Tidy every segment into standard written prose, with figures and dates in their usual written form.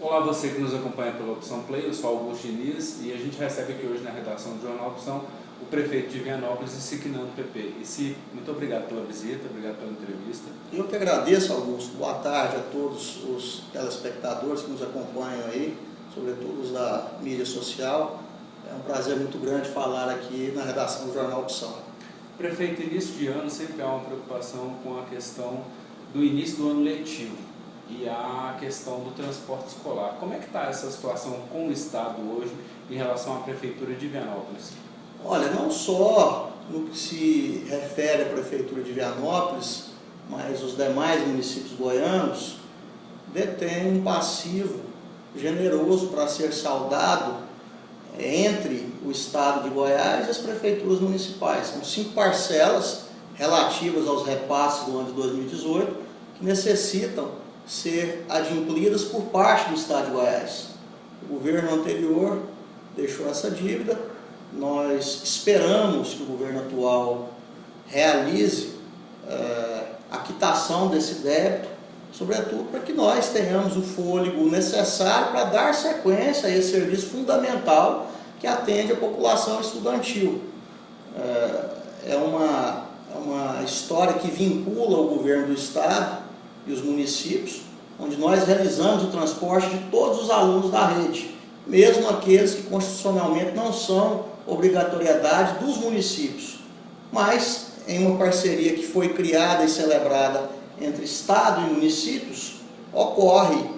Olá, você que nos acompanha pela Opção Play, eu sou Augusto Diniz e a gente recebe aqui hoje na redação do Jornal Opção o prefeito de Vianópolis, Icic Nando PP. Icic, muito obrigado pela visita, obrigado pela entrevista. Eu que agradeço, Augusto. Boa tarde a todos os telespectadores que nos acompanham aí, sobretudo os da mídia social. É um prazer muito grande falar aqui na redação do Jornal Opção. Prefeito, início de ano sempre há uma preocupação com a questão do início do ano letivo e a questão do transporte escolar. Como é que está essa situação com o Estado hoje em relação à Prefeitura de Vianópolis? Olha, não só no que se refere à Prefeitura de Vianópolis, mas os demais municípios goianos detêm um passivo generoso para ser saudado entre o Estado de Goiás e as prefeituras municipais. São 5 parcelas relativas aos repasses do ano de 2018 que necessitam ser adimplidas por parte do Estado de Goiás. O governo anterior deixou essa dívida, nós esperamos que o governo atual realize a quitação desse débito, sobretudo para que nós tenhamos o fôlego necessário para dar sequência a esse serviço fundamental que atende a população estudantil. É uma história que vincula o governo do Estado e os municípios, onde nós realizamos o transporte de todos os alunos da rede, mesmo aqueles que constitucionalmente não são obrigatoriedade dos municípios, mas em uma parceria que foi criada e celebrada entre Estado e municípios, ocorre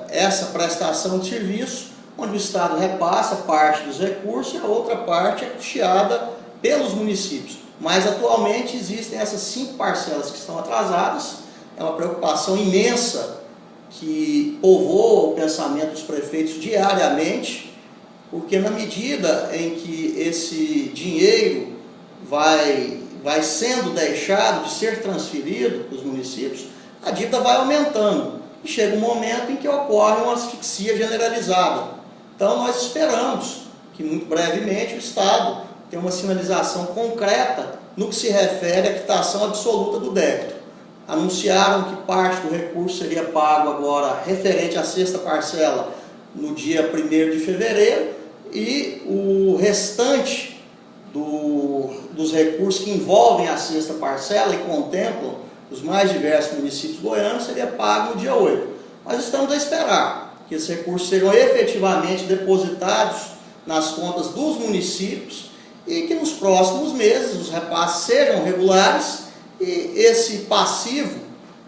essa prestação de serviço, onde o Estado repassa parte dos recursos e a outra parte é custeada pelos municípios. Mas atualmente existem essas 5 parcelas que estão atrasadas. É uma preocupação imensa que povoa o pensamento dos prefeitos diariamente, porque na medida em que esse dinheiro vai sendo deixado de ser transferido para os municípios, a dívida vai aumentando e chega um momento em que ocorre uma asfixia generalizada. Então nós esperamos que muito brevemente o Estado tenha uma sinalização concreta no que se refere à quitação absoluta do débito. Anunciaram que parte do recurso seria pago agora referente à 6ª parcela no dia 1º de fevereiro e o restante dos recursos que envolvem a 6ª parcela e contemplam os mais diversos municípios goianos seria pago no dia 8. Nós estamos a esperar que esses recursos sejam efetivamente depositados nas contas dos municípios e que nos próximos meses os repasses sejam regulares e esse passivo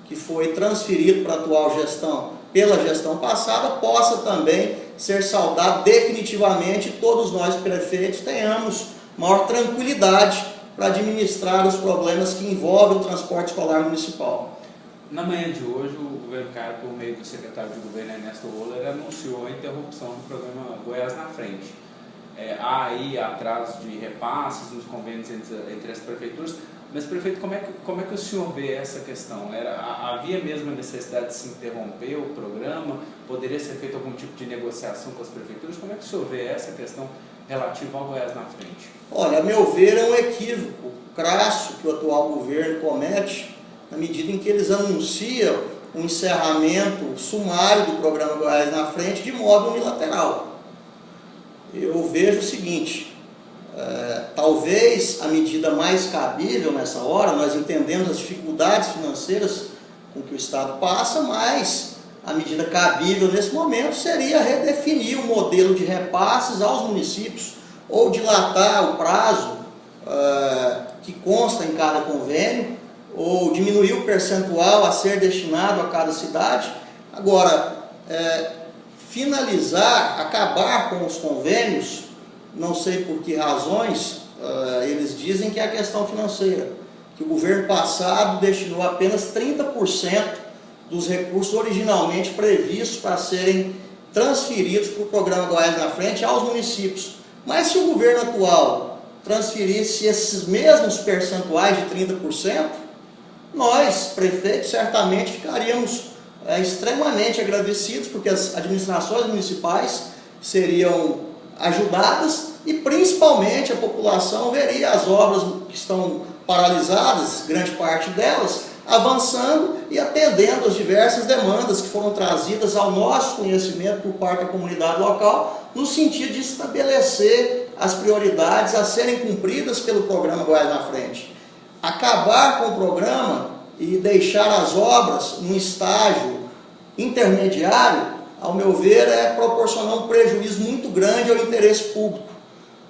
que foi transferido para a atual gestão pela gestão passada possa também ser saldado definitivamente e todos nós prefeitos tenhamos maior tranquilidade para administrar os problemas que envolvem o transporte escolar municipal. Na manhã de hoje, o governo Caio, por meio do secretário de governo Ernesto Roller, anunciou a interrupção do programa Goiás na Frente. Há aí atraso de repasses nos convênios entre as prefeituras, mas, prefeito, como é que o senhor vê essa questão? Havia mesmo a necessidade de se interromper o programa? Poderia ser feito algum tipo de negociação com as prefeituras? Como é que o senhor vê essa questão relativa ao Goiás na Frente? Olha, a meu ver, é um equívoco crasso que o atual governo comete na medida em que eles anunciam um encerramento sumário do programa Goiás na Frente de modo unilateral. Eu vejo o seguinte, talvez a medida mais cabível nessa hora, nós entendemos as dificuldades financeiras com que o Estado passa, mas a medida cabível nesse momento seria redefinir o modelo de repasses aos municípios ou dilatar o prazo que consta em cada convênio ou diminuir o percentual a ser destinado a cada cidade. Agora, finalizar, acabar com os convênios, não sei por que razões, eles dizem que é a questão financeira, que o governo passado destinou apenas 30% dos recursos originalmente previstos para serem transferidos para o programa Goiás na Frente aos municípios. Mas se o governo atual transferisse esses mesmos percentuais de 30%, nós, prefeitos, certamente ficaríamos extremamente agradecidos, porque as administrações municipais seriam ajudadas e principalmente a população veria as obras que estão paralisadas, grande parte delas, avançando e atendendo as diversas demandas que foram trazidas ao nosso conhecimento por parte da comunidade local, no sentido de estabelecer as prioridades a serem cumpridas pelo programa Goiás na Frente. Acabar com o programa e deixar as obras num estágio intermediário, ao meu ver, é proporcionar um prejuízo muito grande ao interesse público.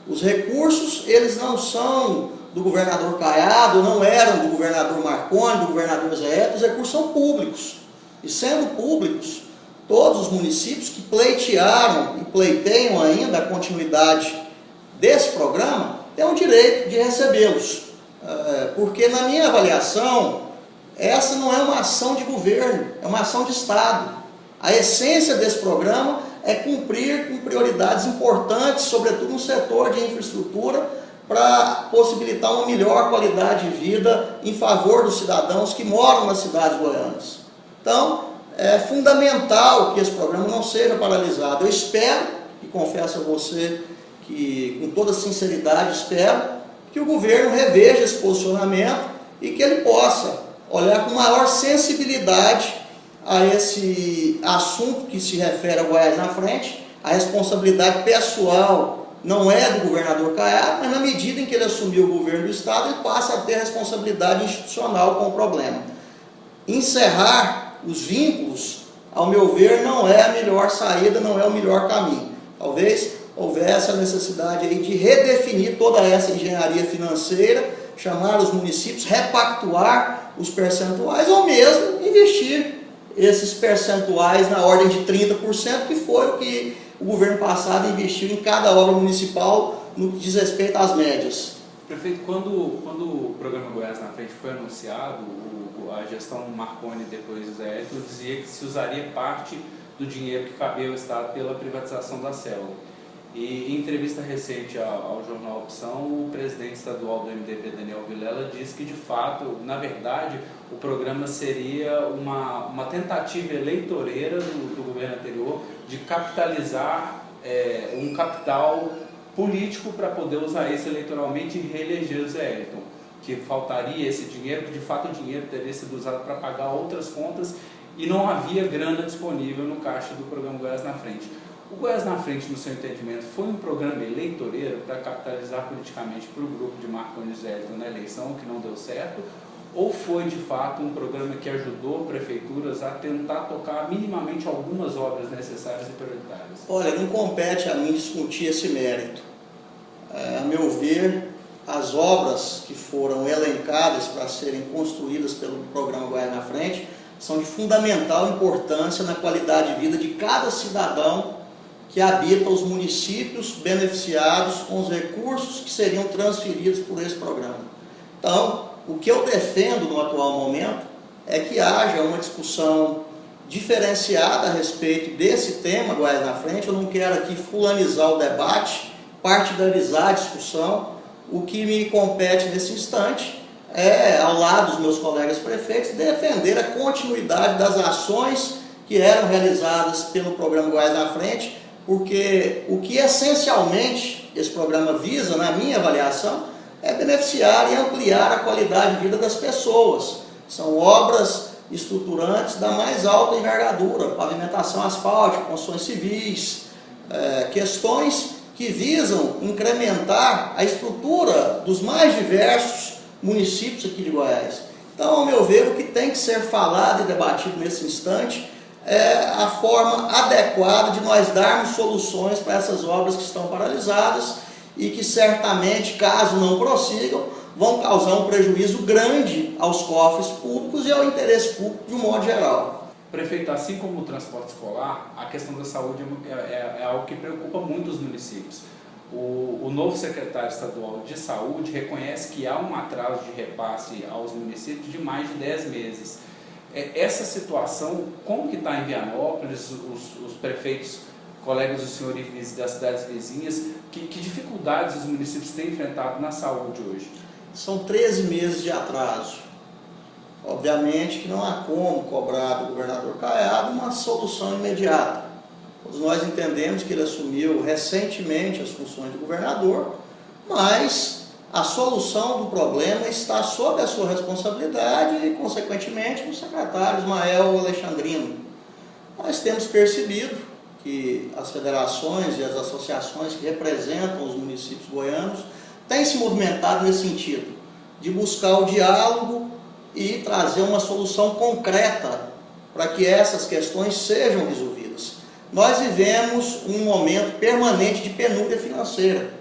Os recursos, eles não são do governador Caiado, não eram do governador Marconi, do governador Zé Eto, os recursos são públicos. E sendo públicos, todos os municípios que pleitearam e pleiteiam ainda a continuidade desse programa têm o direito de recebê-los. Porque na minha avaliação, essa não é uma ação de governo, é uma ação de Estado. A essência desse programa é cumprir com prioridades importantes, sobretudo no setor de infraestrutura, para possibilitar uma melhor qualidade de vida em favor dos cidadãos que moram nas cidades goianas. Então, é fundamental que esse programa não seja paralisado. Eu espero, e confesso a você que com toda sinceridade espero, que o governo reveja esse posicionamento e que ele possa olhar com maior sensibilidade a esse assunto que se refere a Goiás na Frente. A responsabilidade pessoal não é do governador Caiado, mas na medida em que ele assumiu o governo do Estado, ele passa a ter responsabilidade institucional com o problema. Encerrar os vínculos, ao meu ver, não é a melhor saída, não é o melhor caminho. Talvez houvesse a necessidade aí de redefinir toda essa engenharia financeira, chamar os municípios, repactuar os percentuais ou mesmo investir esses percentuais na ordem de 30%, que foi o que o governo passado investiu em cada obra municipal no que diz respeito às médias. Prefeito, quando o programa Goiás na Frente foi anunciado, a gestão Marconi depois do Zé Eto dizia que se usaria parte do dinheiro que cabia ao Estado pela privatização da célula. E em entrevista recente ao jornal Opção, o presidente estadual do MDB, Daniel Vilela, disse que de fato, na verdade, o programa seria uma tentativa eleitoreira do governo anterior de capitalizar um capital político para poder usar isso eleitoralmente e reeleger o Zé Elton, que faltaria esse dinheiro, que de fato o dinheiro teria sido usado para pagar outras contas e não havia grana disponível no caixa do programa Goiás na Frente. O Goiás na Frente, no seu entendimento, foi um programa eleitoreiro para capitalizar politicamente para o grupo de Marconi e Zé Elton na eleição, que não deu certo, ou foi de fato um programa que ajudou prefeituras a tentar tocar minimamente algumas obras necessárias e prioritárias? Olha, não compete a mim discutir esse mérito. A meu ver, as obras que foram elencadas para serem construídas pelo programa Goiás na Frente são de fundamental importância na qualidade de vida de cada cidadão que habita os municípios beneficiados com os recursos que seriam transferidos por esse programa. Então, o que eu defendo no atual momento é que haja uma discussão diferenciada a respeito desse tema Goiás na Frente. Eu não quero aqui fulanizar o debate, partidarizar a discussão. O que me compete nesse instante é, ao lado dos meus colegas prefeitos, defender a continuidade das ações que eram realizadas pelo programa Goiás na Frente, porque o que essencialmente esse programa visa, na minha avaliação, é beneficiar e ampliar a qualidade de vida das pessoas. São obras estruturantes da mais alta envergadura, pavimentação asfáltica, construções civis, questões que visam incrementar a estrutura dos mais diversos municípios aqui de Goiás. Então, ao meu ver, o que tem que ser falado e debatido nesse instante é a forma adequada de nós darmos soluções para essas obras que estão paralisadas e que certamente, caso não prossigam, vão causar um prejuízo grande aos cofres públicos e ao interesse público de um modo geral. Prefeito, assim como o transporte escolar, a questão da saúde é algo que preocupa muito os municípios. O novo secretário estadual de saúde reconhece que há um atraso de repasse aos municípios de mais de 10 meses. Essa situação, como que está em Vianópolis, os prefeitos, colegas do senhor e das cidades vizinhas, que dificuldades os municípios têm enfrentado na saúde hoje? São 13 meses de atraso. Obviamente que não há como cobrar do governador Caiado uma solução imediata. Todos nós entendemos que ele assumiu recentemente as funções de governador, mas a solução do problema está sob a sua responsabilidade e, consequentemente, do secretário Ismael Alexandrino. Nós temos percebido que as federações e as associações que representam os municípios goianos têm se movimentado nesse sentido, de buscar o diálogo e trazer uma solução concreta para que essas questões sejam resolvidas. Nós vivemos um momento permanente de penúria financeira.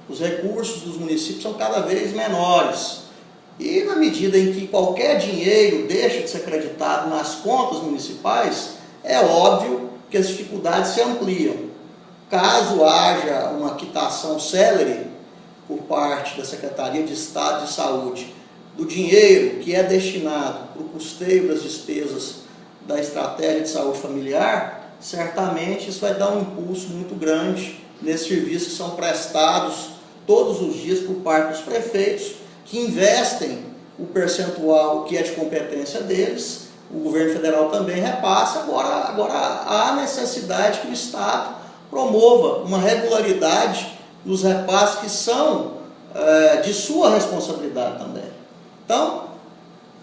Os recursos dos municípios são cada vez menores. E na medida em que qualquer dinheiro deixa de ser acreditado nas contas municipais, é óbvio que as dificuldades se ampliam. Caso haja uma quitação célere por parte da Secretaria de Estado de Saúde do dinheiro que é destinado para o custeio das despesas da estratégia de saúde familiar, certamente isso vai dar um impulso muito grande nesses serviços que são prestados todos os dias por parte dos prefeitos, que investem o percentual que é de competência deles, o governo federal também repassa. Agora há necessidade que o Estado promova uma regularidade nos repasses que são de sua responsabilidade também. Então,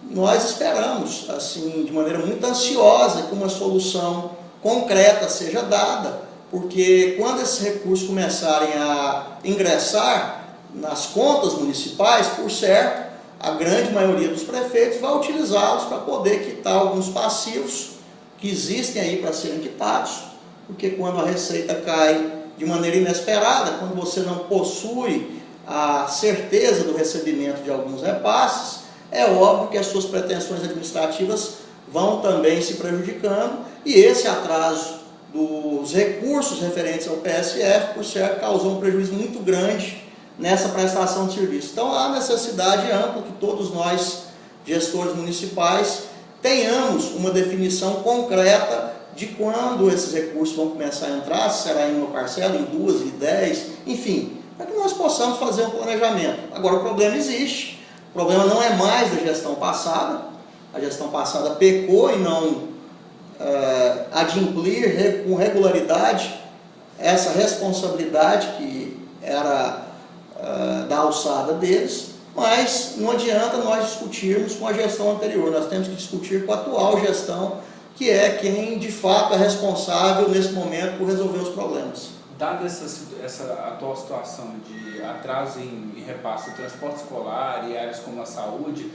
nós esperamos, assim, de maneira muito ansiosa, que uma solução concreta seja dada, porque quando esses recursos começarem a ingressar nas contas municipais, por certo, a grande maioria dos prefeitos vai utilizá-los para poder quitar alguns passivos que existem aí para serem quitados, porque quando a receita cai de maneira inesperada, quando você não possui a certeza do recebimento de alguns repasses, é óbvio que as suas pretensões administrativas vão também se prejudicando, e esse atraso dos recursos referentes ao PSF, por certo, causou um prejuízo muito grande nessa prestação de serviço. Então há necessidade ampla que todos nós, gestores municipais, tenhamos uma definição concreta de quando esses recursos vão começar a entrar, se será em uma parcela, em 2, em 10, enfim, para que nós possamos fazer um planejamento. Agora, o problema existe, o problema não é mais da gestão passada, a gestão passada pecou em não adimplir com regularidade essa responsabilidade que era da alçada deles, mas não adianta nós discutirmos com a gestão anterior, nós temos que discutir com a atual gestão, que é quem de fato é responsável nesse momento por resolver os problemas. Dada essa atual situação de atraso em repasse do transporte escolar e áreas como a saúde,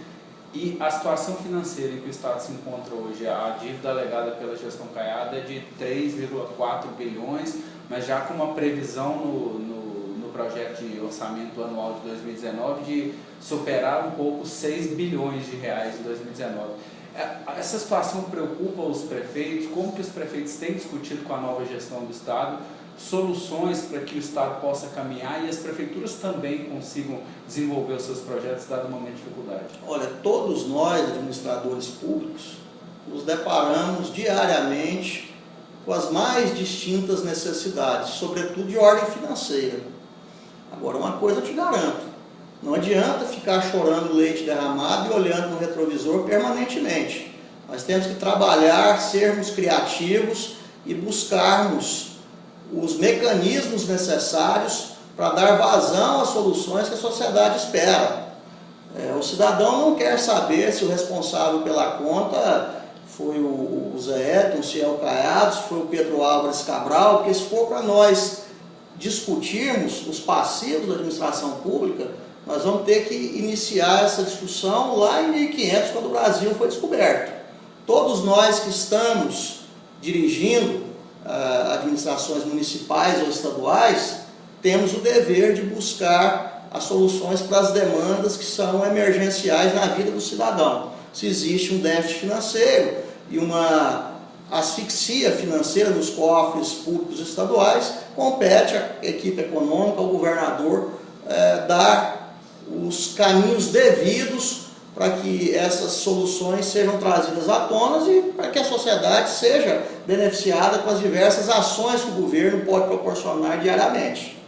e a situação financeira em que o Estado se encontra hoje, a dívida alegada pela gestão Caiado é de 3,4 bilhões, mas já com uma previsão no projeto de orçamento anual de 2019 de superar um pouco 6 bilhões de reais em 2019. Essa situação preocupa os prefeitos? Como que os prefeitos têm discutido com a nova gestão do Estado soluções para que o Estado possa caminhar e as prefeituras também consigam desenvolver os seus projetos dado o momento de dificuldade? Olha, todos nós, administradores públicos, nos deparamos diariamente com as mais distintas necessidades, sobretudo de ordem financeira. Agora, uma coisa eu te garanto, não adianta ficar chorando leite derramado e olhando no retrovisor permanentemente. Nós temos que trabalhar, sermos criativos e buscarmos os mecanismos necessários para dar vazão às soluções que a sociedade espera. O cidadão não quer saber se o responsável pela conta foi o Zé Edson, se é o Caiado, se foi o Pedro Álvares Cabral, porque se for para nós discutirmos os passivos da administração pública, nós vamos ter que iniciar essa discussão lá em 1500, quando o Brasil foi descoberto. Todos nós que estamos dirigindo administrações municipais ou estaduais, temos o dever de buscar as soluções para as demandas que são emergenciais na vida do cidadão. Se existe um déficit financeiro e uma asfixia financeira nos cofres públicos estaduais, compete à equipe econômica, ao governador, dar os caminhos devidos para que essas soluções sejam trazidas à tona e para que a sociedade seja beneficiada com as diversas ações que o governo pode proporcionar diariamente.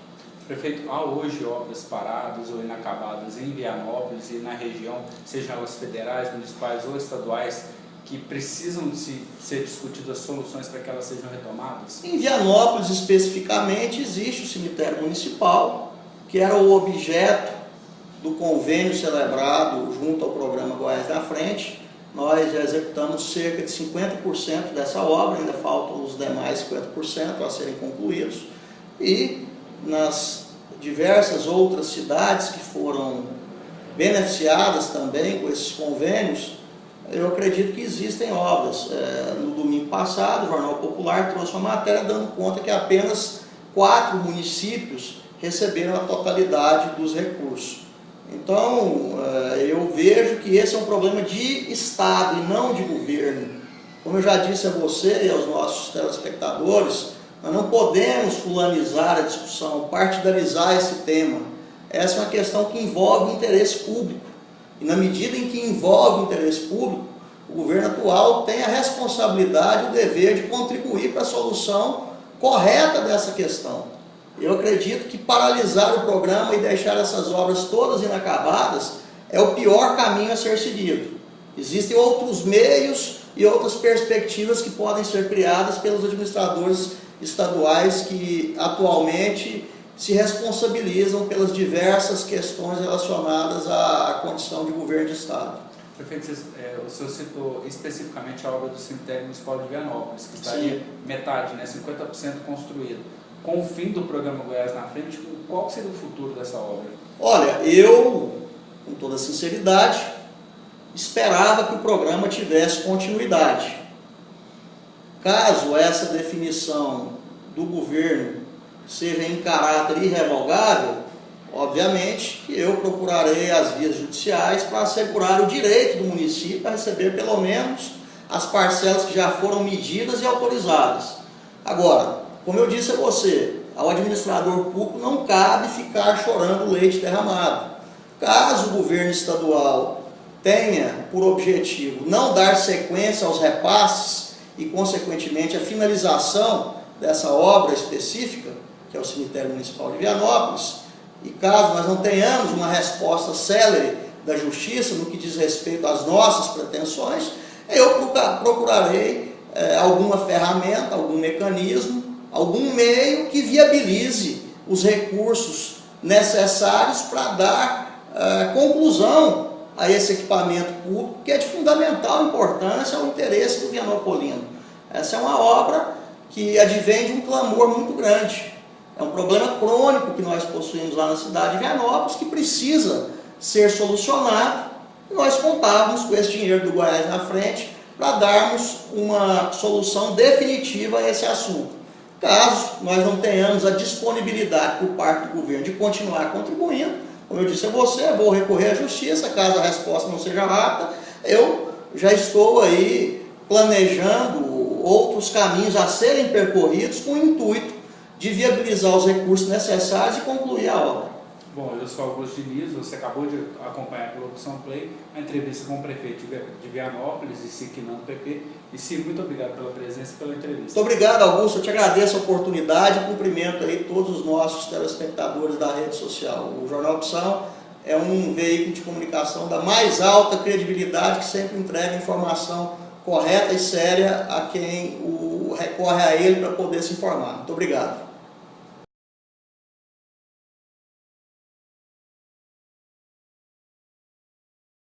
Prefeito, há hoje obras paradas ou inacabadas em Vianópolis e na região, sejam elas federais, municipais ou estaduais, que precisam ser discutidas soluções para que elas sejam retomadas? Em Vianópolis, especificamente, existe o cemitério municipal, que era o objeto do convênio celebrado junto ao programa Goiás na Frente, nós já executamos cerca de 50% dessa obra, ainda faltam os demais 50% a serem concluídos, e nas diversas outras cidades que foram beneficiadas também com esses convênios, eu acredito que existem obras. No domingo passado, o Jornal Popular trouxe uma matéria dando conta que apenas 4 municípios receberam a totalidade dos recursos. Então, eu vejo que esse é um problema de Estado e não de governo. Como eu já disse a você e aos nossos telespectadores, nós não podemos fulanizar a discussão, partidarizar esse tema. Essa é uma questão que envolve o interesse público. E na medida em que envolve o interesse público, o governo atual tem a responsabilidade e o dever de contribuir para a solução correta dessa questão. Eu acredito que paralisar o programa e deixar essas obras todas inacabadas é o pior caminho a ser seguido. Existem outros meios e outras perspectivas que podem ser criadas pelos administradores estaduais que atualmente se responsabilizam pelas diversas questões relacionadas à condição de governo de Estado. Prefeito, o senhor citou especificamente a obra do cemitério municipal de Vianópolis, que estaria metade, 50% construída. Com o fim do programa Goiás na Frente, qual seria o futuro dessa obra? Olha, eu, com toda sinceridade, esperava que o programa tivesse continuidade. Caso essa definição do governo seja em caráter irrevogável, obviamente que eu procurarei as vias judiciais para assegurar o direito do município a receber pelo menos as parcelas que já foram medidas e autorizadas. Agora, como eu disse a você, ao administrador público não cabe ficar chorando leite derramado. Caso o governo estadual tenha por objetivo não dar sequência aos repasses e, consequentemente, a finalização dessa obra específica, que é o cemitério municipal de Vianópolis, e caso nós não tenhamos uma resposta célere da Justiça no que diz respeito às nossas pretensões, eu procurarei alguma ferramenta, algum mecanismo, algum meio que viabilize os recursos necessários para dar conclusão a esse equipamento público, que é de fundamental importância ao interesse do vianopolino. Essa é uma obra que advém de um clamor muito grande. É um problema crônico que nós possuímos lá na cidade de Vianópolis, que precisa ser solucionado, e nós contávamos com esse dinheiro do Goiás na Frente para darmos uma solução definitiva a esse assunto. Caso nós não tenhamos a disponibilidade por parte do governo de continuar contribuindo, como eu disse a você, vou recorrer à Justiça. Caso a resposta não seja rápida, eu já estou aí planejando outros caminhos a serem percorridos com o intuito de viabilizar os recursos necessários e concluir a obra. Bom, eu sou Augusto Diniz, você acabou de acompanhar pela Opção Play a entrevista com o prefeito de Vianópolis, Siquinando PP. E sim, muito obrigado pela presença e pela entrevista. Muito obrigado, Augusto. Eu te agradeço a oportunidade e cumprimento aí todos os nossos telespectadores da rede social. O Jornal Opção é um veículo de comunicação da mais alta credibilidade, que sempre entrega informação correta e séria a quem recorre a ele para poder se informar. Muito obrigado.